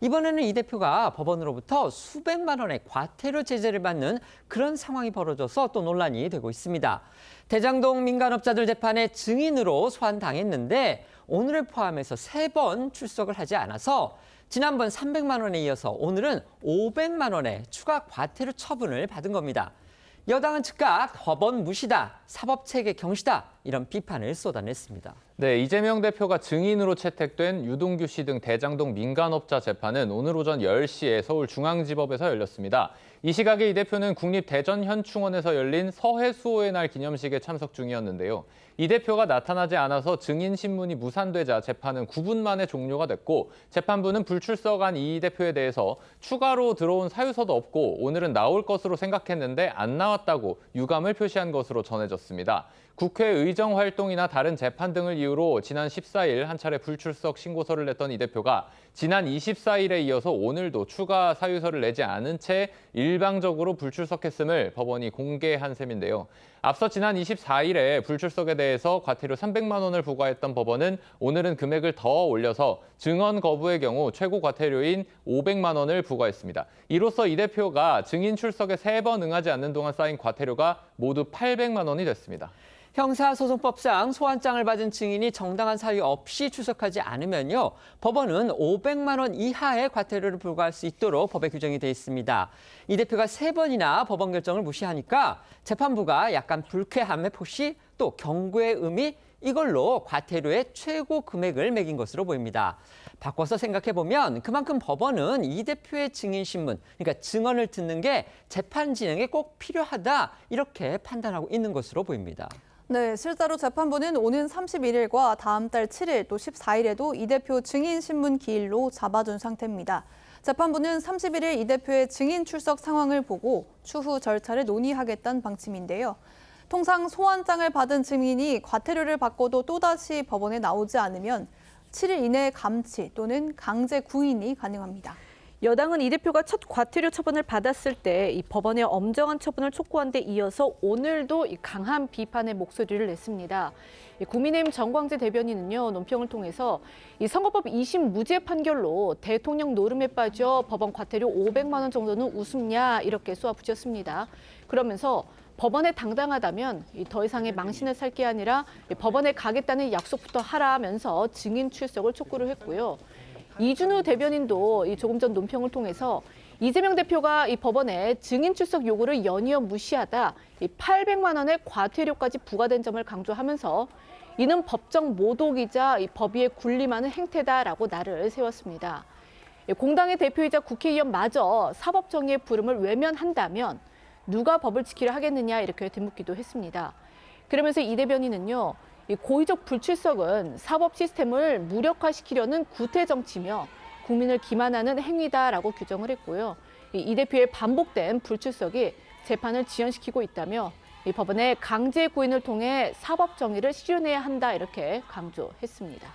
이번에는 이 대표가 법원으로부터 수백만 원의 과태료 제재를 받는 그런 상황이 벌어져서 또 논란이 되고 있습니다. 대장동 민간업자들 재판에 증인으로 소환당했는데 오늘을 포함해서 3번 출석을 하지 않아서 지난번 300만 원에 이어서 오늘은 500만 원의 추가 과태료 처분을 받은 겁니다. 여당은 즉각 법원 무시다, 사법체계 경시다 이런 비판을 쏟아냈습니다. 네, 이재명 대표가 증인으로 채택된 유동규 씨 등 대장동 민간업자 재판은 오늘 오전 10시에 서울중앙지법에서 열렸습니다. 이 시각에 이 대표는 국립대전현충원에서 열린 서해수호의 날 기념식에 참석 중이었는데요. 이 대표가 나타나지 않아서 증인 신문이 무산되자 재판은 9분 만에 종료가 됐고 재판부는 불출석한 이 대표에 대해서 추가로 들어온 사유서도 없고 오늘은 나올 것으로 생각했는데 안 나왔다고 유감을 표시한 것으로 전해졌습니다. 국회 의정 활동이나 다른 재판 등을 이유로 지난 14일 한 차례 불출석 신고서를 냈던 이 대표가 지난 24일에 이어서 오늘도 추가 사유서를 내지 않은 채 일방적으로 불출석했음을 법원이 공개한 셈인데요. 앞서 지난 24일에 불출석에 대해서 과태료 300만 원을 부과했던 법원은 오늘은 금액을 더 올려서 증언 거부의 경우 최고 과태료인 500만 원을 부과했습니다. 이로써 이 대표가 증인 출석에 3번 응하지 않는 동안 쌓인 과태료가 모두 800만 원이 됐습니다. 형사소송법상 소환장을 받은 증인이 정당한 사유 없이 출석하지 않으면요, 법원은 500만 원 이하의 과태료를 부과할 수 있도록 법에 규정이 돼 있습니다. 이 대표가 3번이나 법원 결정을 무시하니까 재판부가 약간 불쾌함의 표시 또 경고의 의미 이걸로 과태료의 최고 금액을 매긴 것으로 보입니다. 바꿔서 생각해보면 그만큼 법원은 이 대표의 증인 신문, 그러니까 증언을 듣는 게 재판 진행에 꼭 필요하다 이렇게 판단하고 있는 것으로 보입니다. 네, 실제로 재판부는 오는 31일과 다음 달 7일 또 14일에도 이 대표 증인 신문 기일로 잡아둔 상태입니다. 재판부는 31일 이 대표의 증인 출석 상황을 보고 추후 절차를 논의하겠다는 방침인데요. 통상 소환장을 받은 증인이 과태료를 받고도 또다시 법원에 나오지 않으면 7일 이내에 감치 또는 강제 구인이 가능합니다. 여당은 이 대표가 첫 과태료 처분을 받았을 때 이 법원의 엄정한 처분을 촉구한 데 이어서 오늘도 이 강한 비판의 목소리를 냈습니다. 국민의힘 정광재 대변인은요, 논평을 통해서 이 선거법 2심 무죄 판결로 대통령 노름에 빠져 법원 과태료 500만 원 정도는 우습냐 이렇게 쏘아붙였습니다. 그러면서 법원에 당당하다면 더 이상의 망신을 살 게 아니라 법원에 가겠다는 약속부터 하라면서 증인 출석을 촉구를 했고요. 이준우 대변인도 조금 전 논평을 통해서 이재명 대표가 이 법원에 증인 출석 요구를 연이어 무시하다 800만 원의 과태료까지 부과된 점을 강조하면서 이는 법정 모독이자 이 법위에 군림하는 행태다라고 날을 세웠습니다. 공당의 대표이자 국회의원마저 사법정의의 부름을 외면한다면 누가 법을 지키려 하겠느냐 이렇게 되묻기도 했습니다. 그러면서 이 대변인은요. 이 고의적 불출석은 사법 시스템을 무력화시키려는 구태 정치며 국민을 기만하는 행위다라고 규정을 했고요. 이 대표의 반복된 불출석이 재판을 지연시키고 있다며 이 법원의 강제 구인을 통해 사법 정의를 실현해야 한다 이렇게 강조했습니다.